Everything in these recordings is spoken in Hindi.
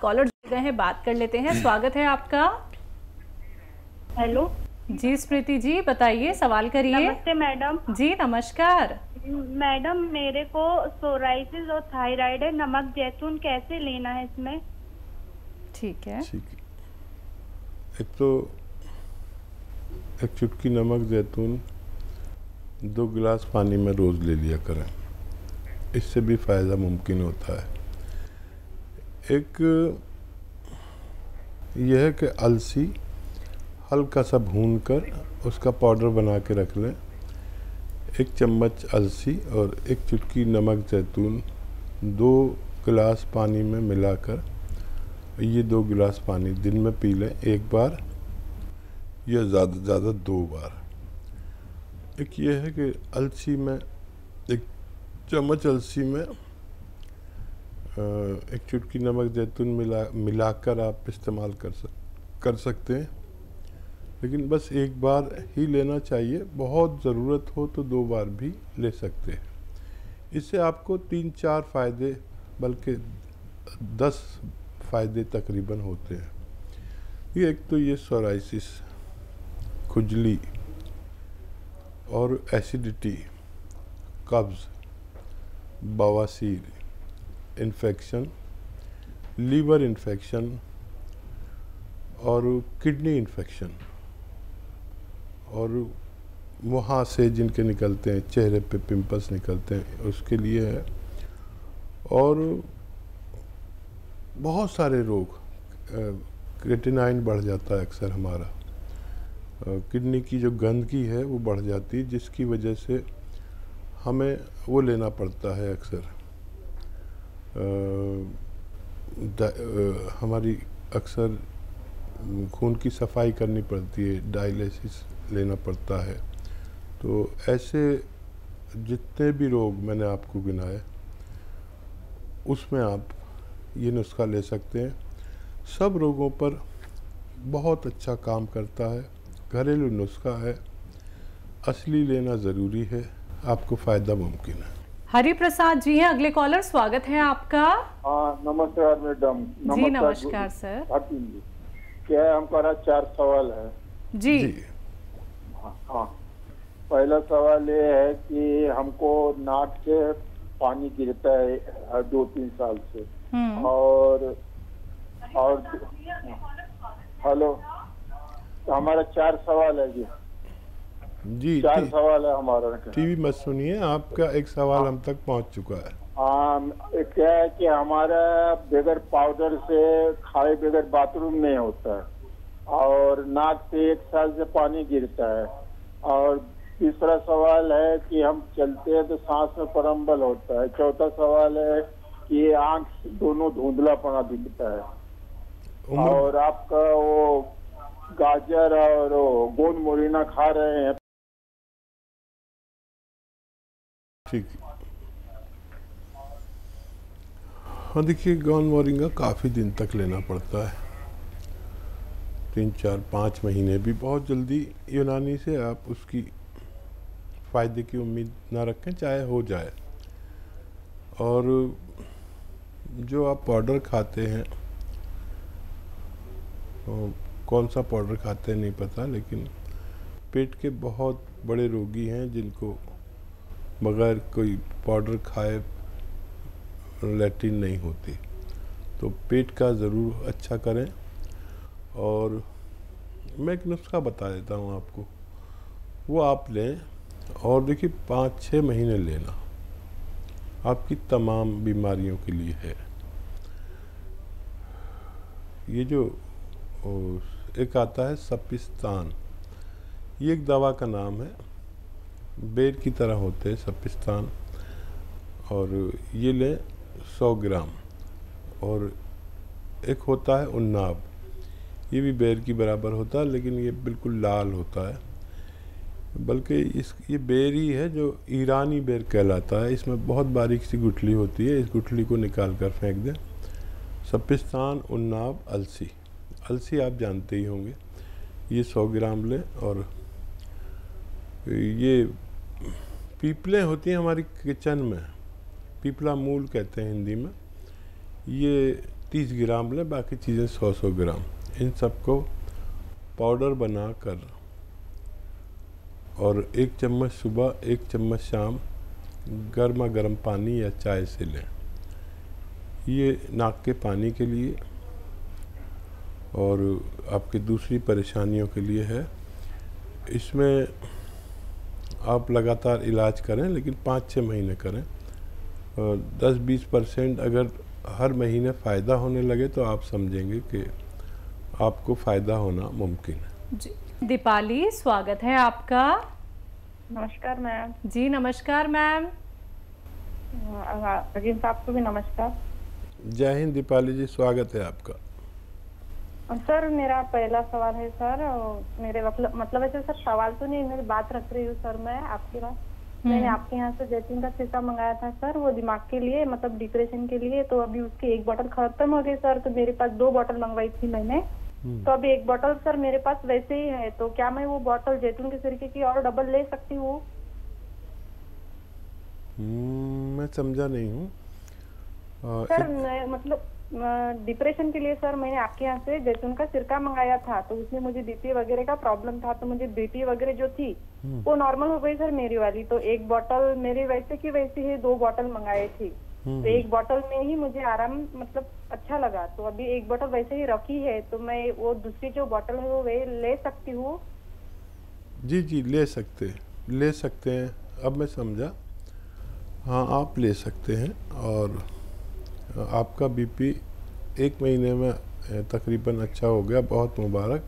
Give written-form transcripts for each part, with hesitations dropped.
कॉलर जुड़ गए हैं, बात कर लेते हैं। स्वागत है आपका। हेलो जी स्मृति जी, बताइए, सवाल करिए। नमस्ते मैडम। जी नमस्कार मैडम, मेरे को सोराइसिस और थायराइड है। नमक जैतून कैसे लेना है इसमें? ठीक है। एक तो एक चुटकी नमक जैतून 2 गिलास पानी में रोज़ ले लिया करें, इससे भी फ़ायदा मुमकिन होता है। एक यह है कि अलसी हल्का सा भूनकर उसका पाउडर बना के रख लें। 1 चम्मच अलसी और 1 चुटकी नमक जैतून 2 गिलास पानी में मिलाकर, ये 2 गिलास पानी दिन में पी लें, एक बार या ज़्यादा से ज़्यादा 2 बार। एक ये है कि अलसी में 1 चम्मच अलसी में 1 चुटकी नमक जैतून मिलाकर आप इस्तेमाल कर सकते हैं, लेकिन बस एक बार ही लेना चाहिए। बहुत ज़रूरत हो तो 2 बार भी ले सकते हैं। इससे आपको 3-4 फ़ायदे, बल्कि 10 फ़ायदे तकरीबन होते हैं। ये एक तो ये सोराइसिस, खुजली और एसिडिटी, कब्ज़, बवासीर, इन्फेक्शन, लीवर इन्फेक्शन और किडनी इन्फेक्शन, और वहाँ से जिनके निकलते हैं, चेहरे पे पिंपल्स निकलते हैं, उसके लिए है। और बहुत सारे रोग, क्रिएटिनाइन बढ़ जाता है अक्सर हमारा, किडनी की जो गंदगी है वो बढ़ जाती है, जिसकी वजह से हमें वो लेना पड़ता है अक्सर। हमारी अक्सर खून की सफाई करनी पड़ती है, डायलिसिस लेना पड़ता है। तो ऐसे जितने भी रोग मैंने आपको गिनाए, उसमें आप ये नुस्खा ले सकते हैं। सब रोगों पर बहुत अच्छा काम करता है, घरेलू नुस्खा है, असली लेना ज़रूरी है, आपको फ़ायदा मुमकिन है। हरि प्रसाद जी हैं अगले कॉलर, स्वागत है आपका। हाँ नमस्कार मैडम। जी नमस्कार सर। क्या है, हमारा 4 सवाल है जी। हाँ, पहला सवाल ये है कि हमको नाक से पानी गिरता है 2-3 साल से। और हेलो, तो हमारा 4 सवाल है जी। 4 सवाल है हमारा। टीवी मत सुनिए, आपका एक सवाल हम तक पहुंच चुका है। क्या है कि हमारा बगैर पाउडर से खाए बगैर बाथरूम नहीं होता है, और नाक से 1 साल से पानी गिरता है। और तीसरा सवाल है कि हम चलते हैं तो सांस में परम्बल होता है। चौथा सवाल है कि आंख दोनों धुंधलापना दिखता है। और आपका वो गाजर और गोंद मोरिना खा रहे हैं। ठीक। हाँ देखिए, गोंद मोरिंगा काफ़ी दिन तक लेना पड़ता है, 3-4-5 महीने भी। बहुत जल्दी यूनानी से आप उसकी फ़ायदे की उम्मीद ना रखें, चाहे हो जाए। और जो आप पाउडर खाते हैं, कौन सा पाउडर खाते हैं नहीं पता, लेकिन पेट के बहुत बड़े रोगी हैं जिनको बगैर कोई पाउडर खाए लैट्रिन नहीं होती। तो पेट का ज़रूर अच्छा करें। और मैं एक नुस्खा बता देता हूँ आपको, वो आप लें और देखिए 5-6 महीने लेना, आपकी तमाम बीमारियों के लिए है। ये जो एक आता है सपिस्तान, ये एक दवा का नाम है, बेर की तरह होते हैं सपिस्तान, और ये लें 100 ग्राम। और एक होता है उन्नाब, ये भी बेर की बराबर होता है, लेकिन ये बिल्कुल लाल होता है, बल्कि ये बेर ही है जो ईरानी बेर कहलाता है। इसमें बहुत बारीक सी गुठली होती है, इस गुठली को निकाल कर फेंक दें। सपिस्तान, उन्नाब, अलसी। अलसी आप जानते ही होंगे, ये 100 ग्राम लें। और ये पीपलें होती हैं हमारी किचन में, पीपला मूल कहते हैं हिंदी में, ये 30 ग्राम लें, बाकी चीज़ें 100-100 ग्राम। इन सबको पाउडर बना कर और 1 चम्मच सुबह 1 चम्मच शाम गर्मा गर्म पानी या चाय से लें। ये नाक के पानी के लिए और आपकी दूसरी परेशानियों के लिए है। इसमें आप लगातार इलाज करें, लेकिन 5-6 महीने करें। और 10-20% अगर हर महीने फ़ायदा होने लगे तो आप समझेंगे कि आपको फ़ायदा होना मुमकिन है। जी दीपाली, स्वागत है आपका। नमस्कार मैम। जी नमस्कार मैम। अजीम साहब को भी नमस्कार। जय हिंद दीपाली जी, स्वागत है आपका। सर मेरा पहला सवाल है सर, मेरे मतलब ऐसे सर सवाल तो नहीं, मेरी बात रख रही हूँ सर मैं आपके पास। मैंने आपके यहाँ से जैतून का सिरका मंगाया था सर, वो दिमाग के लिए मतलब डिप्रेशन के लिए। तो अभी उसकी 1 बोतल खत्म हो गई सर, तो मेरे पास 2 बोतल मंगवाई थी मैंने। तो अभी 1 बोतल सर मेरे पास वैसे ही है, तो क्या मैं वो बोतल जैतून के सिरके की और डबल ले सकती हूँ? मैं समझा नहीं हूँ सर मतलब डिप्रेशन के लिए सर मैंने आपके यहाँ से जैतून का सिरका मंगाया था, तो उसमें मुझे बीपी वगैरह का प्रॉब्लम था, तो मुझे बीपी वगैरह जो थी वो नॉर्मल हो गई सर मेरी वाली। तो 1 बोतल मेरी वैसे की वैसी है, 2 बोतल मंगाए थी, तो 1 बोतल में ही मुझे आराम मतलब अच्छा लगा। तो अभी 1 बोतल वैसे ही रखी है, तो मैं वो दूसरी जो बोतल है वो वे ले सकती हूँ? जी जी ले सकते हैं। अब मैं समझा। हाँ, आप ले सकते हैं। और आपका बीपी 1 महीने में तकरीबन अच्छा हो गया, बहुत मुबारक।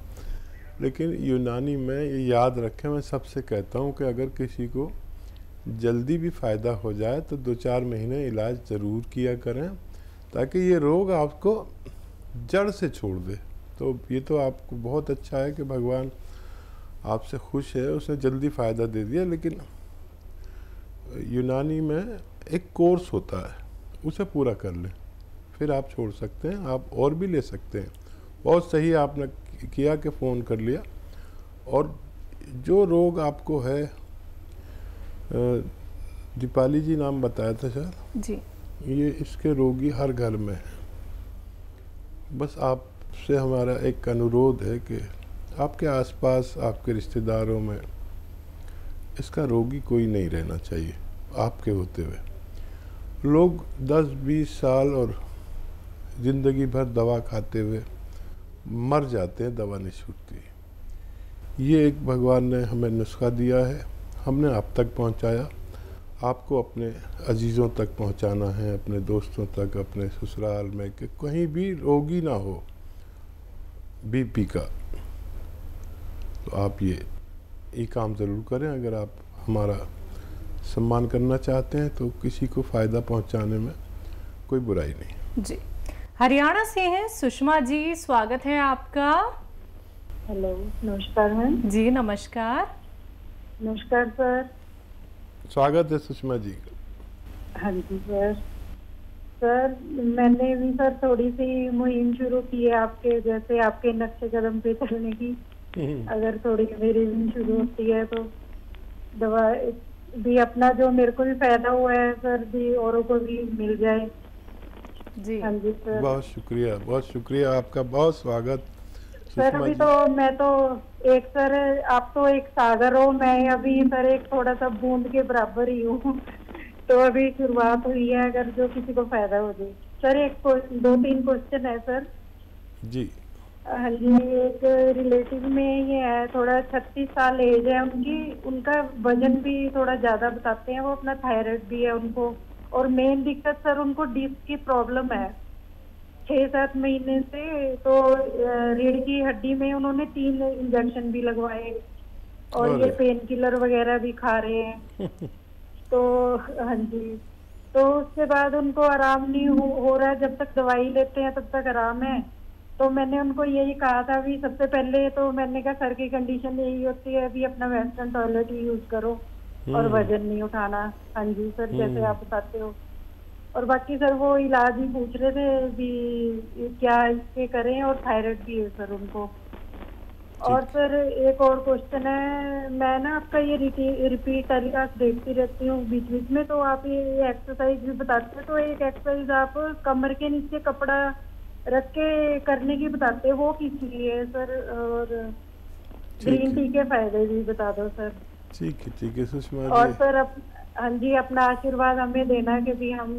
लेकिन यूनानी में ये याद रखें, मैं सबसे कहता हूँ कि अगर किसी को जल्दी भी फ़ायदा हो जाए तो 2-4 महीने इलाज ज़रूर किया करें, ताकि ये रोग आपको जड़ से छोड़ दे। तो ये तो आपको बहुत अच्छा है कि भगवान आपसे खुश है, उसने जल्दी फ़ायदा दे दिया। लेकिन यूनानी में एक कोर्स होता है, उसे पूरा कर लें, फिर आप छोड़ सकते हैं। आप और भी ले सकते हैं। बहुत सही आपने किया कि फ़ोन कर लिया। और जो रोग आपको है, दीपाली जी नाम बताया था शायद जी, ये इसके रोगी हर घर में हैं। बस आपसे हमारा एक अनुरोध है कि आपके आसपास आपके रिश्तेदारों में इसका रोगी कोई नहीं रहना चाहिए। आपके होते हुए लोग 10-20 साल और ज़िंदगी भर दवा खाते हुए मर जाते हैं, दवा नहीं छूटती। ये एक भगवान ने हमें नुस्खा दिया है, हमने आप तक पहुंचाया। आपको अपने अजीज़ों तक पहुंचाना है, अपने दोस्तों तक, अपने ससुराल में, कि कहीं भी रोगी ना हो बीपी का। तो आप ये काम ज़रूर करें। अगर आप हमारा सम्मान करना चाहते हैं तो किसी को फ़ायदा पहुंचाने में कोई बुराई नहीं। जी हरियाणा से हैं सुषमा जी, स्वागत है आपका। हेलो, नमस्कार मैम। जी नमस्कार। नमस्कार सर। स्वागत है सुषमा जी। हाँ जी सर। सर मैंने भी सर थोड़ी सी मुहिम शुरू की है आपके जैसे, आपके नक्शे कदम पे चलने की। अगर थोड़ी मेरी भी शुरू होती है तो दवा भी अपना जो मेरे को भी फायदा हुआ है सर, भी औरों को भी मिल जाए। जी हाँ जी सर। बहुत शुक्रिया आपका, बहुत स्वागत सर। अभी तो मैं तो एक सर, आप तो एक सागर हो, मैं अभी सर एक थोड़ा सा बूंद के बराबर ही हूँ। तो अभी शुरुआत हुई है, अगर जो किसी को फायदा हो जाए। सर एक 2-3 क्वेश्चन है सर जी। हाँ जी। एक रिलेटिव में ये है, थोड़ा 36 साल एज है उनकी, उनका वजन भी थोड़ा ज्यादा बताते हैं वो, अपना थायराइड भी है उनको, और मेन दिक्कत सर उनको डिस्क की प्रॉब्लम है 6-7 महीने से। तो रीढ़ की हड्डी में उन्होंने 3 इंजेक्शन भी लगवाए, और ये पेन किलर वगैरह भी खा रहे हैं। तो हाँ जी, तो उसके बाद उनको आराम नहीं हो रहा है। जब तक दवाई लेते हैं तब तक आराम है। तो मैंने उनको यही कहा था भी, सबसे पहले तो मैंने कहा सर की कंडीशन यही होती है भी अपना वेस्टर्न टॉयलेट ही यूज करो और वजन नहीं उठाना। हाँ जी सर, जैसे आप बताते हो। और बाकी सर वो इलाज ही पूछ रहे थे भी क्या इसके करें, और थायराइड भी है सर उनको। और सर एक और क्वेश्चन है, मैं ना आपका ये रिपीट टेलीकास्ट देखती रहती हूँ बीच बीच में, तो आप ये एक्सरसाइज भी बताते हैं। तो एक एक्सरसाइज आप कमर के नीचे कपड़ा रख के करने की बताते हैं, वो किस लिए सर? और ग्रीन टी के फायदे भी बता दो सर। ठीक है सुषमा और जी। सर हाँ जी, अपना आशीर्वाद हमें देना कि भी हम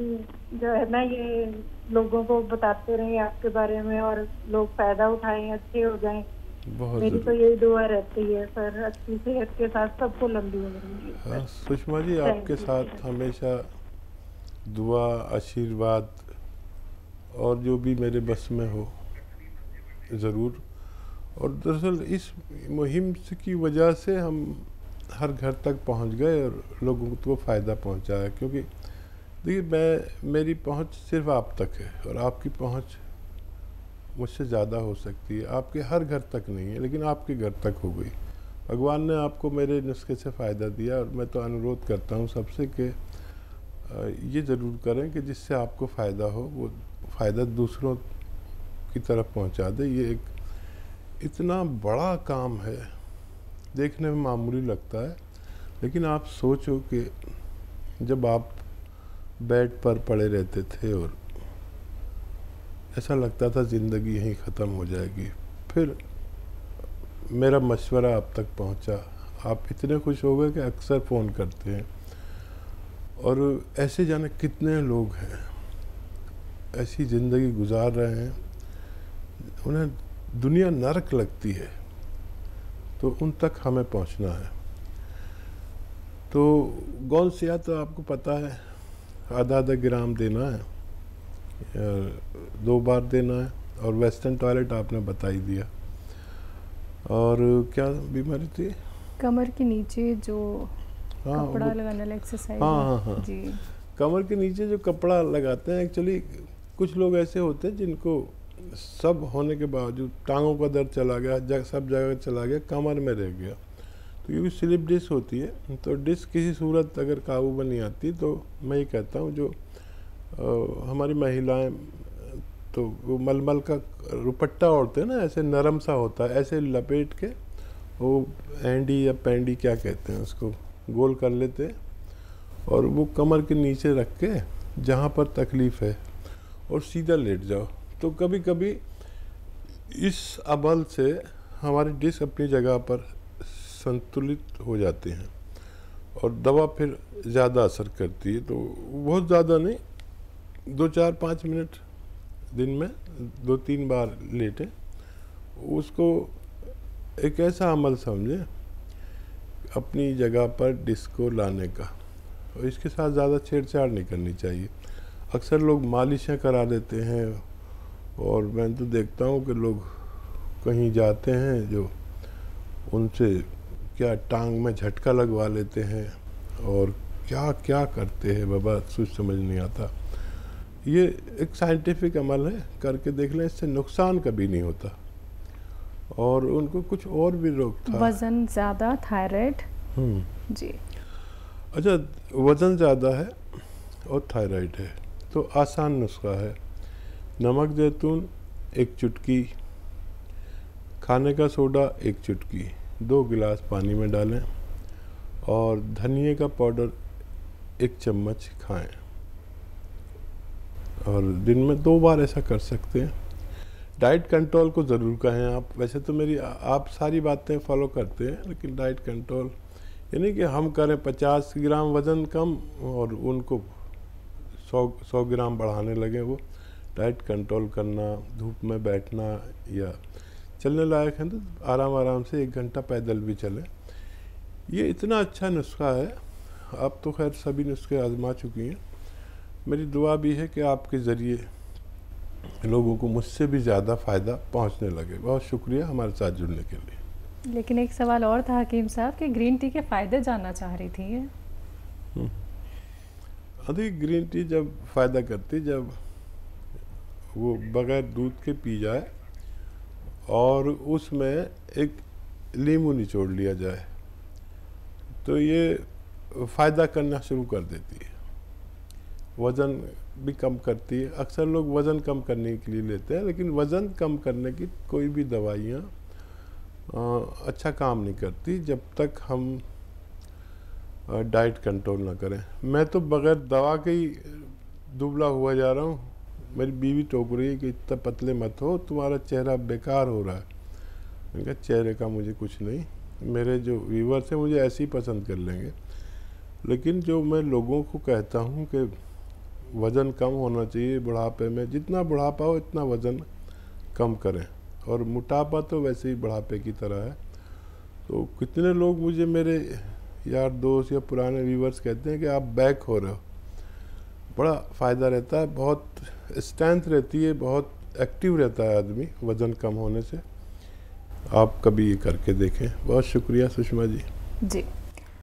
जो है ना ये लोगों को बताते रहें आपके बारे में और लोग फायदा उठाएं, अच्छे हो जाएं। बहुत मेरी तो ज़रूर। यही दुआ रहती है सर, अच्छी सेहत के साथ सबको लंबी उम्र मिले हाँ सर। सुषमा जी, थैंक आपके यू साथ सर। हमेशा दुआ, आशीर्वाद और जो भी मेरे बस में हो ज़रूर। और दरअसल इस मुहिम की वजह से हम हर घर तक पहुंच गए और लोगों को फ़ायदा पहुंचाया। क्योंकि देखिए, मेरी पहुंच सिर्फ आप तक है और आपकी पहुंच मुझसे ज़्यादा हो सकती है। आपके हर घर तक नहीं है, लेकिन आपके घर तक हो गई। भगवान ने आपको मेरे नुस्खे से फ़ायदा दिया और मैं तो अनुरोध करता हूं सबसे कि ये ज़रूर करें कि जिससे आपको फ़ायदा हो वो फ़ायदा दूसरों की तरफ पहुंचा दे। ये एक इतना बड़ा काम है, देखने में मामूली लगता है, लेकिन आप सोचो कि जब आप बेड पर पड़े रहते थे और ऐसा लगता था ज़िंदगी यहीं ख़त्म हो जाएगी, फिर मेरा मशवरा आप तक पहुंचा, आप इतने खुश हो गए कि अक्सर फ़ोन करते हैं। और ऐसे जाने कितने लोग हैं ऐसी ज़िंदगी गुजार रहे हैं, उन्हें दुनिया नरक लगती है, तो उन तक हमें पहुंचना है। तो गौसिया तो आपको पता है, आधा ग्राम देना है, 2 बार देना है। और वेस्टर्न टॉयलेट आपने बता ही दिया। और क्या बीमारी थी? कमर के नीचे जो हाँ, कपड़ा लगाने वाला एक्सरसाइज हाँ जी। कमर के नीचे जो कपड़ा लगाते हैं, एक्चुअली कुछ लोग ऐसे होते हैं जिनको सब होने के बावजूद टांगों का दर्द चला गया, सब जगह चला गया, कमर में रह गया। तो ये भी स्लिप डिस्क होती है। तो डिस्क किसी सूरत अगर काबू में नहीं आती, तो मैं ये कहता हूँ जो हमारी महिलाएं तो वो मलमल का रुपट्टा ओढ़ते हैं ना, ऐसे नरम सा होता है, ऐसे लपेट के वो एंडी या पैंडी क्या कहते हैं उसको, गोल कर लेते हैं और वो कमर के नीचे रख के जहाँ पर तकलीफ़ है और सीधा लेट जाओ। तो कभी कभी इस अमल से हमारी डिस्क अपनी जगह पर संतुलित हो जाते हैं और दवा फिर ज़्यादा असर करती है। तो बहुत ज़्यादा नहीं, 2-4-5 मिनट दिन में 2-3 बार लेटें। उसको एक ऐसा अमल समझें अपनी जगह पर डिस्क को लाने का, और इसके साथ ज़्यादा छेड़छाड़ नहीं करनी चाहिए। अक्सर लोग मालिशें करा देते हैं और मैं तो देखता हूँ कि लोग कहीं जाते हैं जो उनसे क्या टांग में झटका लगवा लेते हैं और क्या क्या करते हैं बाबा, कुछ समझ नहीं आता। ये एक साइंटिफिक अमल है, करके देख लें, इससे नुकसान कभी नहीं होता। और उनको कुछ और भी रोग था, वज़न ज़्यादा, थायराइड जी। अच्छा, वज़न ज़्यादा है और थायराइड है, तो आसान नुस्खा है। नमक जैतून 1 चुटकी, खाने का सोडा 1 चुटकी, 2 गिलास पानी में डालें और धनिए का पाउडर 1 चम्मच खाएं। और दिन में 2 बार ऐसा कर सकते हैं। डाइट कंट्रोल को ज़रूर कहें आप। वैसे तो मेरी आप सारी बातें फॉलो करते हैं, लेकिन डाइट कंट्रोल यानी कि हम करें 50 ग्राम वज़न कम और उनको 100 ग्राम बढ़ाने लगे। वो डाइट कंट्रोल करना, धूप में बैठना या चलने लायक है तो आराम आराम से 1 घंटा पैदल भी चलें। ये इतना अच्छा नुस्खा है। आप तो खैर सभी नुस्खे आजमा चुकी हैं। मेरी दुआ भी है कि आपके ज़रिए लोगों को मुझसे भी ज़्यादा फ़ायदा पहुंचने लगे। बहुत शुक्रिया हमारे साथ जुड़ने के लिए। लेकिन एक सवाल और था हकीम साहब कि ग्रीन टी के फ़ायदे जानना चाह रही थी ये। अधिक ग्रीन टी जब फ़ायदा करती, जब वो बग़ैर दूध के पी जाए और उसमें एक नींबू निचोड़ लिया जाए, तो ये फ़ायदा करना शुरू कर देती है। वज़न भी कम करती है। अक्सर लोग वज़न कम करने के लिए लेते हैं, लेकिन वज़न कम करने की कोई भी दवाइयाँ अच्छा काम नहीं करती जब तक हम डाइट कंट्रोल ना करें। मैं तो बग़ैर दवा के ही दुबला हुआ जा रहा हूँ, मेरी बीवी टोक रही है कि इतना पतले मत हो, तुम्हारा चेहरा बेकार हो रहा है। मैंने कहा चेहरे का मुझे कुछ नहीं, मेरे जो व्यूवर्स हैं मुझे ऐसे ही पसंद कर लेंगे। लेकिन जो मैं लोगों को कहता हूँ कि वज़न कम होना चाहिए बुढ़ापे में, जितना बुढ़ापा हो इतना वज़न कम करें। और मोटापा तो वैसे ही बुढ़ापे की तरह है। तो कितने लोग मुझे मेरे यार दोस्त या पुराने व्यूवर्स कहते हैं कि आप बैक हो रहे हो। बड़ा फ़ायदा रहता है, बहुत स्ट्रेंथ रहती है, बहुत एक्टिव रहता है आदमी वज़न कम होने से। आप कभी ये करके देखें। बहुत शुक्रिया सुषमा जी। जी।